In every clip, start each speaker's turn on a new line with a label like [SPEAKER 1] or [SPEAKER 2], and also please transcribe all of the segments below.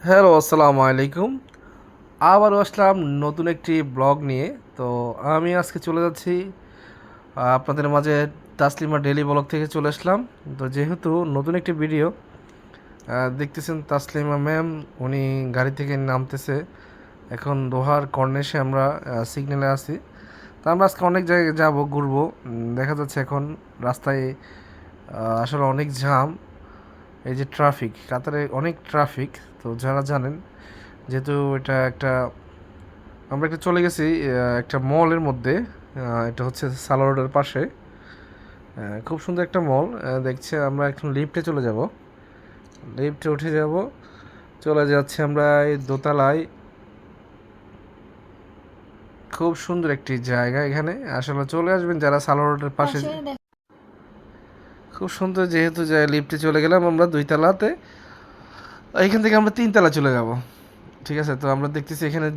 [SPEAKER 1] Hello, আসসালামু আলাইকুম। আবারও আসলাম নতুন একটি ব্লগ নিয়ে। তো আমি আজকে চলে যাচ্ছি আপনাদের মাঝে তাসলিমা ডেইলি ব্লগ থেকে চলে আসলাম। তো যেহেতু নতুন একটি ভিডিও দেখতেছেন, তাসলিমা ম্যাম উনি গাড়ি থেকে নামতেছে। এখন দোহার কর্নেশে আমরা সিগন্যালে আছি। তো আমরা আজকে অনেক জায়গায় যাব, ঘুরবো। দেখা যাচ্ছে এখন রাস্তায় আসলে অনেক জ্যাম। এই যে ট্রাফিক, কাতারে অনেক ট্রাফিক। তো যারা জানেন, যেহেতু এটা একটা আমরা একটা চলে গেছি একটা মলের মধ্যে। এটা হচ্ছে সালোয়ার রোডের পাশে। খুব সুন্দর একটা মল। দেখছে আমরা এখন লিফটে চলে যাব, লিফটে উঠে যাব, চলে যাচ্ছি আমরা এই দোতলায়। খুব সুন্দর একটি জায়গা এখানে, আসলে চলে আসবেন যারা সালোয়ার রোডের পাশে। খুব সুন্দর, যেহেতু যায় লিফটে চলে গেলাম আমরা 2 তলাতে। এখান থেকে আমরা 3 তলা চলে যাব। ঠিক আছে, তো আমরা দেখতেছি এখানে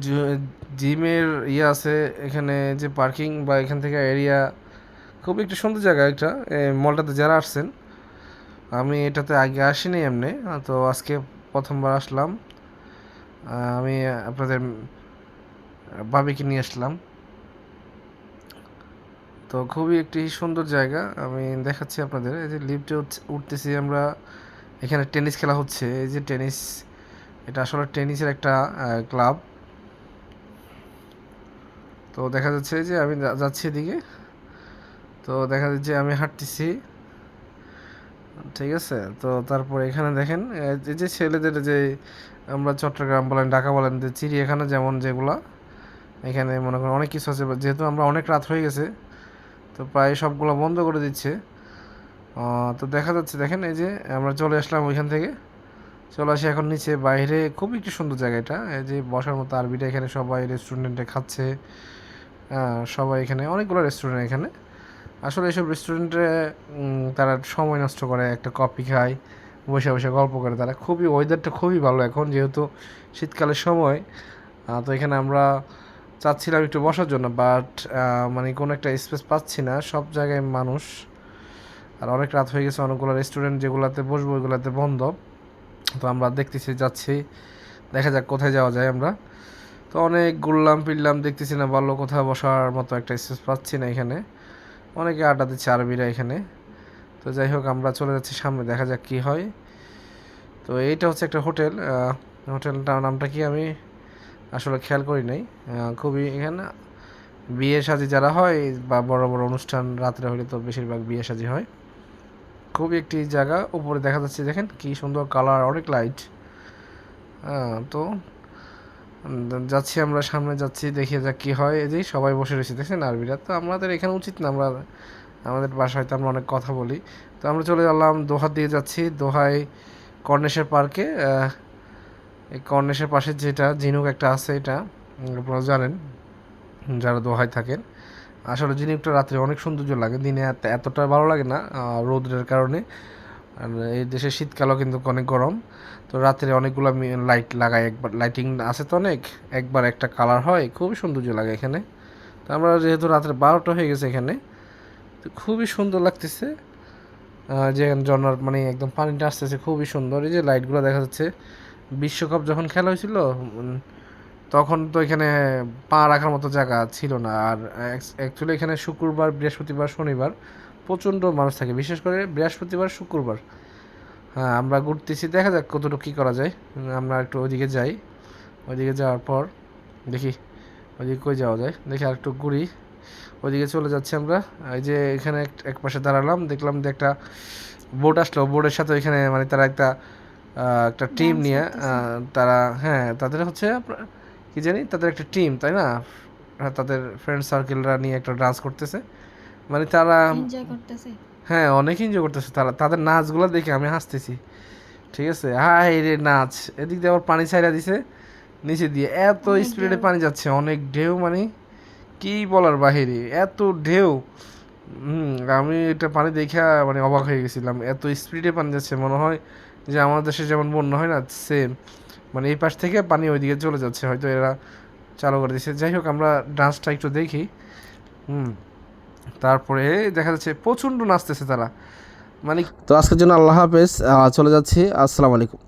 [SPEAKER 1] জিমের ইয়ে আছে, এখানে যে পার্কিং বা এখান থেকে এরিয়া। খুব একটু সুন্দর জায়গা একটা মলটাতে যারা আসছেন। আমি এটাতে আগে আসিনি এমনি, তো আজকে প্রথমবার আসলাম। আমি আপনাদের ভাবিকে নিয়ে আসলাম। তো খুবই একটি সুন্দর জায়গা, আমি দেখাচ্ছি আপনাদের। এই যে লিফটে উঠতেছি আমরা, এখানে টেনিস খেলা হচ্ছে। এই যে টেনিস, এটা আসলে টেনিসের একটা ক্লাব। তো দেখা যাচ্ছে যে আমি যাচ্ছি এদিকে। তো দেখা যাচ্ছে আমি হাঁটতেছি, ঠিক আছে। তো তারপরে এখানে দেখেন এই যে ছেলেদের যে আমরা চট্টগ্রাম বলেন, ঢাকা বলেন, যে চিড়িয়াখানা যেমন যেগুলা, এখানে মনে করেন অনেক কিছু আছে। যেহেতু আমরা অনেক রাত হয়ে গেছে, তো প্রায় সবগুলো বন্ধ করে দিচ্ছে। তো দেখা যাচ্ছে, দেখেন এই যে আমরা চলে আসলাম ওইখান থেকে, চলে আসি এখন নিচে। বাইরে খুব একটু সুন্দর জায়গা এটা, এই যে বসার মতো আরবিটা, এখানে সবাই রেস্টুরেন্টে খাচ্ছে। সবাই এখানে, অনেকগুলো রেস্টুরেন্ট এখানে। আসলে এইসব রেস্টুরেন্টে তারা সময় নষ্ট করে, একটা কফি খায়, বসে বসে গল্প করে তারা। খুবই ওয়েদারটা খুবই ভালো এখন, যেহেতু শীতকালের সময়। তো এখানে আমরা চাচ্ছিলাম একটু বসার জন্য, বাট মানে কোনো একটা স্পেস পাচ্ছি না, সব জায়গায় মানুষ। আর অনেক রাত হয়ে গেছে, অনেকগুলো রেস্টুরেন্ট যেগুলোতে বসবো ওইগুলোতে বন্ধ। তো আমরা দেখতেছি, যাচ্ছি, দেখা যাক কোথায় যাওয়া যায় আমরা। তো অনেক ঘুরলাম ফিরলাম, দেখতেছি না ভালো কোথাও বসার মতো একটা স্পেস পাচ্ছি না এখানে। অনেকে আড্ডা দিচ্ছে আরবিরা এখানে। তো যাই হোক, আমরা চলে যাচ্ছি সামনে, দেখা যাক কী হয়। তো এইটা হচ্ছে একটা হোটেল। হোটেলটার নামটা কি আমি আসলে খেয়াল করি নাই। খুবই এখানে বিয়ে শাদী যারা হয় বা বড় বড় অনুষ্ঠান রাত্রে হলে তো বেশিরভাগ বিয়ে শাদী হয়। খুবই একটি জায়গা, উপরে দেখা যাচ্ছে দেখেন কি সুন্দর কালার, অনেক লাইট। তো যাচ্ছি আমরা সামনে, যাচ্ছি, দেখে যাক কী হয়। এই যে সবাই বসে রয়েছে দেখছেন আরবিরা। তো আমাদের এখানে উচিত না, আমরা আমাদের বাসায় তো আমরা অনেক কথা বলি। তো আমরা চলে গেলাম দোহার দিয়ে যাচ্ছি, দোহায় কর্নেশের পার্কে। এই কর্নেশের পাশে যেটা ঝিনুক একটা আছে, এটা আপনারা জানেন যারা দোহায় থাকেন। আসলে ঝিনুকটা রাত্রে অনেক সৌন্দর্য লাগে, দিনে এতটা ভালো লাগে না রৌদ্রের কারণে। আর এই দেশে শীতকালও কিন্তু অনেক গরম। তো রাত্রে অনেকগুলো লাইট লাগায়, একবার লাইটিং আছে তো অনেক, একবার একটা কালার হয়, খুবই সৌন্দর্য লাগে এখানে। তো আমরা যেহেতু রাত্রে 12টা হয়ে গেছে এখানে, তো খুবই সুন্দর লাগতেছে। যে ঝর্নার মানে একদম পানিটা আসতেছে, খুবই সুন্দর। এই যে লাইটগুলো দেখা যাচ্ছে, বিশ্বকাপ যখন খেলা হয়েছিল তখন তো এখানে পা রাখার মতো জায়গা ছিল না। আর অ্যাকচুয়ালি এখানে শুক্রবার, বৃহস্পতিবার, শনিবার প্রচণ্ড মানুষ থাকে, বিশেষ করে বৃহস্পতিবার, শুক্রবার। হ্যাঁ, আমরা ঘুরতেছি, দেখা যাক কতটুকু কী করা যায়। আমরা একটু ওইদিকে যাই, ওইদিকে যাওয়ার পর দেখি ওইদিকে কই যাওয়া যায়, দেখি আর একটু ঘুরি। ওইদিকে চলে যাচ্ছি আমরা। এই যে এখানে এক পাশে দাঁড়ালাম, দেখলাম যে একটা বোট আসলো, বোটের সাথে ওইখানে মানে তারা একটা একটা টিম নিয়ে তারা, হ্যাঁ তাদের হচ্ছে কি জানি, তাদের একটা টিম, তাই না? হ্যাঁ, তাদের ফ্রেন্ড সার্কেলরা নিয়ে একটা ডান্স করতেছে, মানে তারা হ্যাঁ অনেক এনজয় করতেছে। তারা তাদের নাচগুলো দেখে আমি হাসতেছি, ঠিক আছে। হাই রে নাচ, এদিক দিয়ে আবার পানি ছাইড়া দিছে নিচে দিয়ে, এত স্পিডে পানি যাচ্ছে, অনেক ঢেউ, মানে কি বলার বাহিরে, এত ঢেউ। আমি এটা পানি দেখা মানে অবাক হয়ে গেছিলাম, এত স্পিডে পানি যাচ্ছে, মনে হয় যে আমাদের দেশে যেমন বন্যা হয় না, সেম মানে এই পাশ থেকে পানি ওইদিকে চলে যাচ্ছে, হয়তো এরা চালু করে দিচ্ছে। যাই হোক, আমরা ডান্সটা একটু দেখি। তারপরে দেখা যাচ্ছে প্রচণ্ড নাচতেছে তারা, মানে। তো আজকের জন্য আল্লাহ হাফেজ, চলে যাচ্ছি, আসসালামু আলাইকুম।